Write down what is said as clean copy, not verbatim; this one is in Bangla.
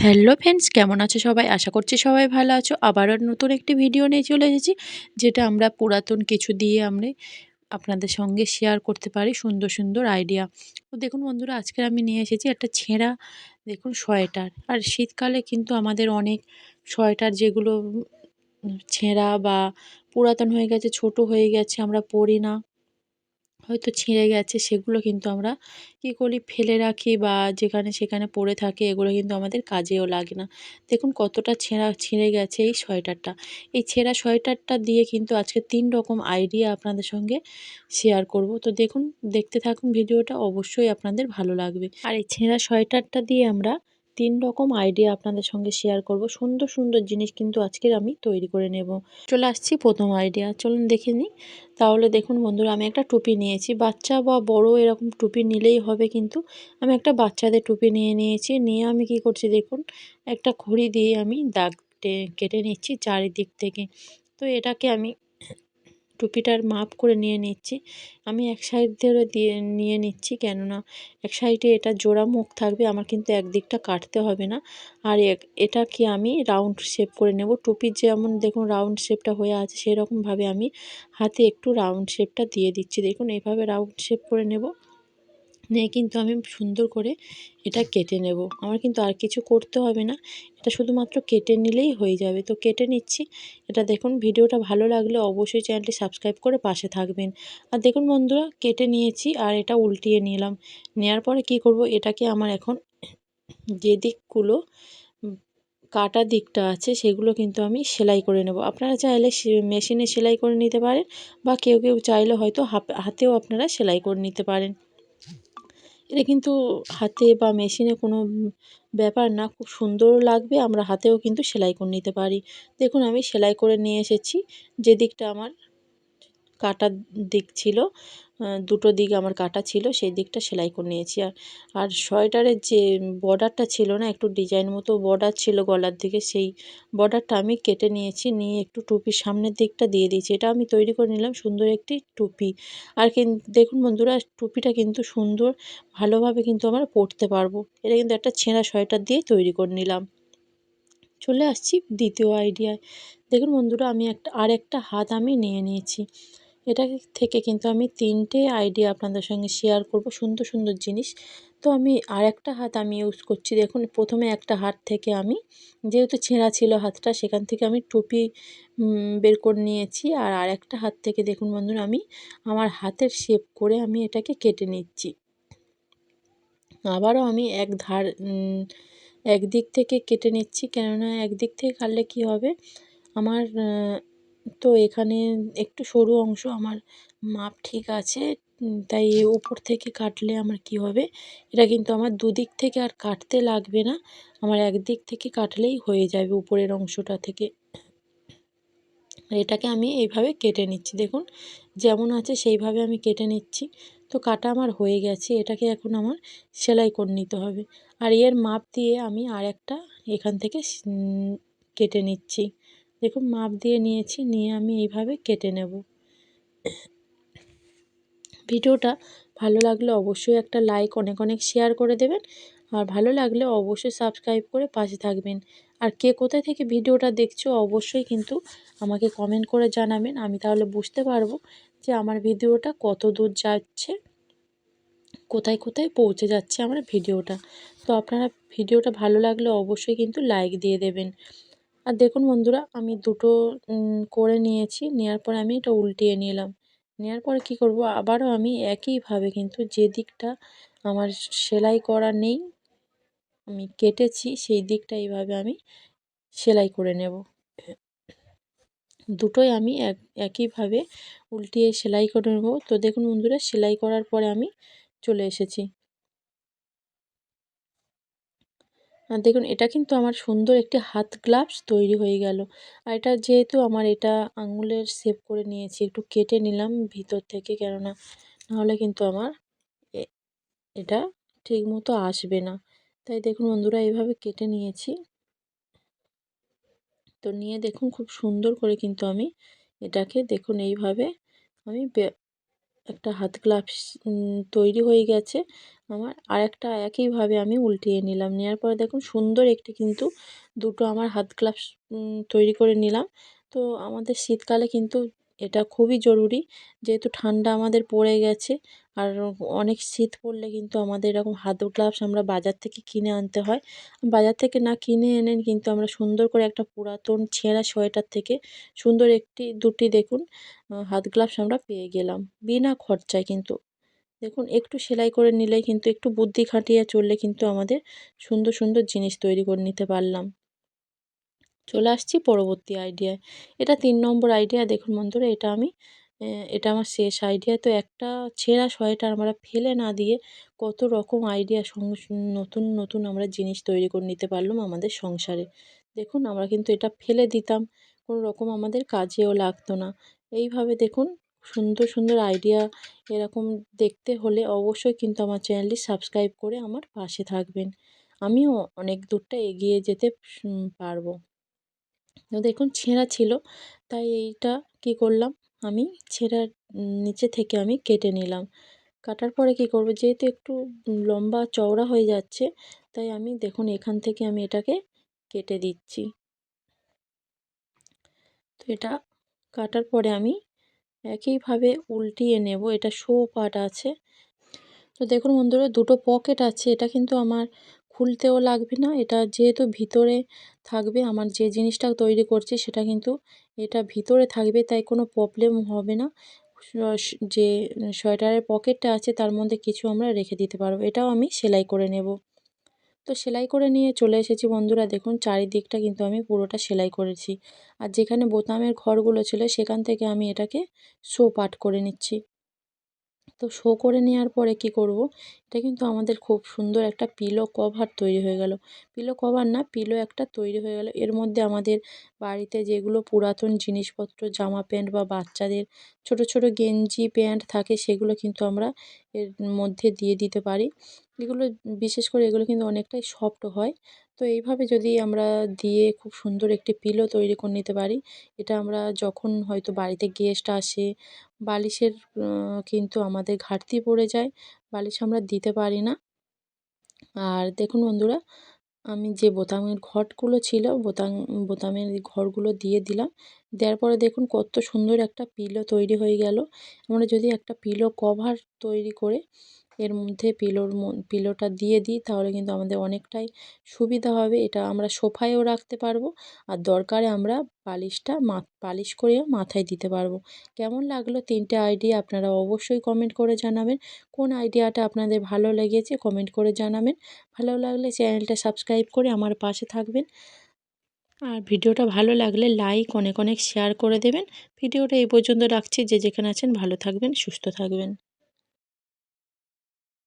হ্যালো ফ্রেন্ডস, কেমন আছো সবাই? আশা করছি সবাই ভালো আছো। আবারও নতুন একটি ভিডিও নিয়ে চলে এসেছি, যেটা আমরা পুরাতন কিছু দিয়ে আমরা আপনাদের সঙ্গে শেয়ার করতে পারি সুন্দর সুন্দর আইডিয়া। তো দেখুন বন্ধুরা, আজকে আমি নিয়ে এসেছি একটা ছেঁড়া দেখুন সোয়েটার। আর শীতকালে কিন্তু আমাদের অনেক সোয়েটার যেগুলো ছেঁড়া বা পুরাতন হয়ে গেছে, ছোট হয়ে গেছে, আমরা পরি না, হয়তো ছিঁড়ে গেছে, সেগুলো কিন্তু আমরা কী করি, ফেলে রাখি বা যেখানে সেখানে পড়ে থাকে। এগুলো কিন্তু আমাদের কাজেও লাগে না। দেখুন কতটা ছিঁড়ে গেছে এই সোয়েটারটা। এই ছেঁড়া সোয়েটারটা দিয়ে কিন্তু আজকে ৩ রকম আইডিয়া আপনাদের সঙ্গে শেয়ার করব। তো দেখুন, দেখতে থাকুন ভিডিওটা, অবশ্যই আপনাদের ভালো লাগবে। আর এই ছেঁড়া সোয়েটারটা দিয়ে আমরা ৩ রকম আইডিয়া আপনাদের সঙ্গে শেয়ার করব। সুন্দর সুন্দর জিনিস কিন্তু আজকের আমি তৈরি করে নেব। চলে আসছি প্রথম আইডিয়া, চলুন দেখে নিই। তাহলে দেখুন বন্ধুরা, আমি একটা টুপি নিয়েছি। বাচ্চা বা বড় এরকম টুপি নিলেই হবে, কিন্তু আমি একটা বাচ্চাদের টুপি নিয়েছি। নিয়ে আমি কি করছি দেখুন, একটা খড়ি দিয়ে আমি দাগ কেটে নিচ্ছি চারিদিক থেকে। তো এটাকে আমি টুপিটার মাপ করে নিয়ে নিচ্ছি। আমি এক সাইড ধরে দিয়ে নিয়ে নিচ্ছি, কেননা এক সাইডে এটা জোড়া মুখ থাকবে, আমার কিন্তু একদিকটা কাটতে হবে না। আর এটাকে আমি রাউন্ড শেপ করে নেব। টুপির যেমন দেখুন রাউন্ড শেপটা হয়ে আছে, সেরকমভাবে আমি হাতে একটু রাউন্ড শেপটা দিয়ে দিচ্ছি। দেখুন এইভাবে রাউন্ড শেপ করে নেব। নিয়ে কিন্তু আমি সুন্দর করে এটা কেটে নেব। আমার কিন্তু আর কিছু করতে হবে না, এটা শুধুমাত্র কেটে নিলেই হয়ে যাবে। তো কেটে নিচ্ছি এটা। দেখুন ভিডিওটা ভালো লাগলে অবশ্যই চ্যানেলটি সাবস্ক্রাইব করে পাশে থাকবেন। আর দেখুন বন্ধুরা, কেটে নিয়েছি আর এটা উল্টিয়ে নিলাম। নেওয়ার পরে কি করব, এটাকে আমার এখন যে দিকগুলো কাটা দিকটা আছে সেগুলো কিন্তু আমি সেলাই করে নেব। আপনারা চাইলে মেশিনে সেলাই করে নিতে পারেন, বা কেউ কেউ চাইলে হয়তো হাতেও আপনারা সেলাই করে নিতে পারেন। এটা কিন্তু হাতে বা মেশিনে কোনো ব্যাপার না, খুব সুন্দরও লাগবে। আমরা হাতেও কিন্তু সেলাই করে নিতে পারি। দেখুন আমি সেলাই করে নিয়ে এসেছি। যে দিকটা আমার কাটার দিক ছিল, দুটো দিক আমার কাটা ছিল, সেই দিকটা সেলাই করে নিয়েছি। আর সোয়েটারের যে বর্ডারটা ছিল না, একটু ডিজাইন মতো বর্ডার ছিল গলার দিকে, সেই বর্ডারটা আমি কেটে নিয়েছি। নিয়ে একটু টুপির সামনের দিকটা দিয়ে দিয়েছি। এটা আমি তৈরি করে নিলাম সুন্দর একটি টুপি। আর দেখুন বন্ধুরা, টুপিটা কিন্তু সুন্দর, ভালোভাবে কিন্তু আমরা পরতে পারবো। এটা কিন্তু একটা ছেঁড়া সোয়েটার দিয়ে তৈরি করে নিলাম। চলে আসছি দ্বিতীয় আইডিয়ায়। দেখুন বন্ধুরা, আমি আরেকটা হাত আমি নিয়ে নিয়েছি। এটা থেকে কিন্তু আমি 3টে আইডিয়া আপনাদের সঙ্গে শেয়ার করব, সুন্দর সুন্দর জিনিস। তো আমি আরেকটা হাত আমি ইউজ করছি। দেখুন প্রথমে একটা হাত থেকে আমি, যেহেতু ছেঁড়া ছিল হাতটা, সেখান থেকে আমি টুপি বের করে নিয়েছি। আর আরেকটা হাত থেকে দেখুন বন্ধুরা, আমি আমার হাতের শেপ করে আমি এটাকে কেটে নিচ্ছি। আবারও আমি একদিক থেকে কেটে নিচ্ছি, কেননা একদিক থেকে কাটলে কী হবে, আমার তো এখানে একটু সরু অংশ আমার মাপ ঠিক আছে। তাই উপর থেকে কাটলে আমার কি হবে, এটা কিন্তু আমার দুদিক থেকে আর কাটতে লাগবে না, আমার একদিক থেকে কাটলেই হয়ে যাবে উপরের অংশটা থেকে। এটাকে আমি এইভাবে কেটে নিচ্ছি। দেখুন যেমন আছে সেইভাবে আমি কেটে নিচ্ছি। তো কাটা আমার হয়ে গেছে, এটাকে এখন আমার সেলাই করে নিতে হবে। আর এর মাপ দিয়ে আমি আরেকটা এখান থেকে কেটে নিচ্ছি। দেখুন মাপ দিয়ে নিয়েছি, নিয়ে আমি এইভাবে কেটে নেব। ভিডিওটা ভালো লাগলে অবশ্যই একটা লাইক, অনেক অনেক শেয়ার করে দেবেন। আর ভালো লাগলে অবশ্যই সাবস্ক্রাইব করে পাশে থাকবেন। আর কে কোথায় থেকে ভিডিওটা দেখছো অবশ্যই কিন্তু আমাকে কমেন্ট করে জানাবেন। আমি তাহলে বুঝতে পারবো যে আমার ভিডিওটা কত দূর যাচ্ছে, কোথায় কোথায় পৌঁছে যাচ্ছে আমার ভিডিওটা। তো আপনারা ভিডিওটা ভালো লাগলে অবশ্যই কিন্তু লাইক দিয়ে দেবেন। আর দেখুন বন্ধুরা, আমি দুটো করে নিয়েছি। নেওয়ার পরে আমি এটা উল্টিয়ে নিলাম। নেওয়ার পরে কী করব, আবারও আমি একইভাবে কিন্তু যে দিকটা আমার সেলাই করা নেই, আমি কেটেছি, সেই দিকটা এইভাবে আমি সেলাই করে নেব। দুটোই আমি একইভাবে উল্টিয়ে সেলাই করে নেব। তো দেখুন বন্ধুরা, সেলাই করার পরে আমি চলে এসেছি। আর দেখুন এটা কিন্তু আমার সুন্দর একটি হাত গ্লাভস তৈরি হয়ে গেল। আর এটা যেহেতু আমার এটা আঙুলের শেপ করে নিয়েছি, একটু কেটে নিলাম ভিতর থেকে, কেননা নাহলে কিন্তু আমার এ এটা ঠিকমতো আসবে না। তাই দেখুন বন্ধুরা, এইভাবে কেটে নিয়েছি। তো নিয়ে দেখুন খুব সুন্দর করে কিন্তু আমি এটাকে দেখুন এইভাবে আমি একটা হাত গ্লাভস তৈরি হয়ে গেছে। আমার আরেকটা একইভাবে আমি উল্টিয়ে নিলাম। নেওয়ার পরে দেখুন সুন্দর একটি কিন্তু দুটো আমার হাত গ্লাভস তৈরি করে নিলাম। তো আমাদের শীতকালে কিন্তু এটা খুবই জরুরি, যেহেতু ঠান্ডা আমাদের পড়ে গেছে। আর অনেক শীত পড়লে কিন্তু আমাদের এরকম হাত গ্লাভস আমরা বাজার থেকে কিনে আনতে হয়। বাজার থেকে না কিনে এনে কিন্তু আমরা সুন্দর করে একটা পুরাতন ছেঁড়া সোয়েটার থেকে সুন্দর একটি দুটি দেখুন হাত গ্লাভস আমরা পেয়ে গেলাম বিনা খরচায় কিন্তু। দেখুন একটু সেলাই করে নিলেই কিন্তু, একটু বুদ্ধি খাটিয়ে চললে কিন্তু আমাদের সুন্দর সুন্দর জিনিস তৈরি করে নিতে পারলাম। চলে আসছি পরবর্তী আইডিয়ায়। এটা ৩ নম্বর আইডিয়া। দেখুন বন্ধুরা, এটা আমার শেষ আইডিয়া। তো একটা ছেঁড়া সোয়েটার আমরা ফেলে না দিয়ে কত রকম আইডিয়ার সঙ্গে নতুন নতুন আমরা জিনিস তৈরি করে নিতে পারলাম আমাদের সংসারে। দেখুন আমরা কিন্তু এটা ফেলে দিতাম, কোনো রকম আমাদের কাজেও লাগতো না। এইভাবে দেখুন সুন্দর সুন্দর আইডিয়া এরকম দেখতে হলে অবশ্যই কিন্তু আমার চ্যানেলটি সাবস্ক্রাইব করে আমার পাশে থাকবেন। আমিও অনেক দূরটা এগিয়ে যেতে পারবো। তো দেখুন ছেঁড়া ছিল, তাই এইটা কী করলাম, আমি ছেঁড়ার নিচে থেকে আমি কেটে নিলাম। কাটার পরে কী করব, যেহেতু একটু লম্বা চওড়া হয়ে যাচ্ছে, তাই আমি দেখুন এখান থেকে আমি এটাকে কেটে দিচ্ছি। তো এটা কাটার পরে আমি একইভাবে উল্টিয়ে নেব। এটা শো পার্ট আছে। তো দেখুন বন্ধুরা, দুটো পকেট আছে। এটা কিন্তু আমার খুলতেও লাগবে না। এটা যেহেতু ভিতরে থাকবে, আমার যে জিনিসটা তৈরি করছি সেটা কিন্তু এটা ভিতরে থাকবে, তাই কোনো প্রবলেম হবে না। যে সোয়েটারের পকেটটা আছে তার মধ্যে কিছু আমরা রেখে দিতে পারবো। এটাও আমি সেলাই করে নেব। তো সেলাই করে নিয়ে চলে এসেছি বন্ধুরা, দেখুন চারিদিকটা কিন্তু আমি পুরোটা সেলাই করেছি। আর যেখানে বোতামের ঘরগুলো ছিল সেখান থেকে আমি এটাকে শো পার্ট করে নিচ্ছি। তো শো করে নেওয়ার পরে কি করব, এটা কিন্তু আমাদের খুব সুন্দর একটা পিলো কভার তৈরি হয়ে গেল। পিলো কভার না, পিলো একটা তৈরি হয়ে গেল। এর মধ্যে আমাদের বাড়িতে যেগুলো পুরাতন জিনিসপত্র, জামা প্যান্ট বা বাচ্চাদের ছোট ছোট গেঞ্জি প্যান্ট থাকে, সেগুলো কিন্তু আমরা এর মধ্যে দিয়ে দিতে পারি। এগুলো বিশেষ করে এগুলো কিন্তু অনেকটাই সফট হয়। তো এইভাবে যদি আমরা দিয়ে খুব সুন্দর একটি পিলো তৈরি করে নিতে পারি, এটা আমরা যখন হয়তো বাড়িতে গেস্ট আসে, বালিশের কিন্তু আমাদের ঘাটতি পড়ে যায়, বালিশ আমরা দিতে পারি না। আর দেখুন বন্ধুরা, আমি যে বোতামের ঘরগুলো ছিল, বোতামের এই ঘরগুলো দিয়ে দিলাম। দেওয়ার পরে দেখুন কত সুন্দর একটা পিলো তৈরি হয়ে গেল। আমরা যদি একটা পিলো কভার তৈরি করে এর মধ্যে পিলোটা দিয়ে দিই, তাহলে কিন্তু আমাদের অনেকটাই সুবিধা হবে। এটা আমরা সোফায়ও রাখতে পারবো, আর দরকারে আমরা বালিশটা পালিশ করেও মাথায় দিতে পারবো। কেমন লাগলো ৩টে আইডিয়া আপনারা অবশ্যই কমেন্ট করে জানাবেন। কোন আইডিয়াটা আপনাদের ভালো লেগেছে কমেন্ট করে জানাবেন। ভালো লাগলে চ্যানেলটা সাবস্ক্রাইব করে আমার পাশে থাকবেন। আর ভিডিওটা ভালো লাগলে লাইক অনেক অনেক শেয়ার করে দেবেন। ভিডিওটা এই পর্যন্ত রাখছি। যে যেখানে আছেন ভালো থাকবেন, সুস্থ থাকবেন।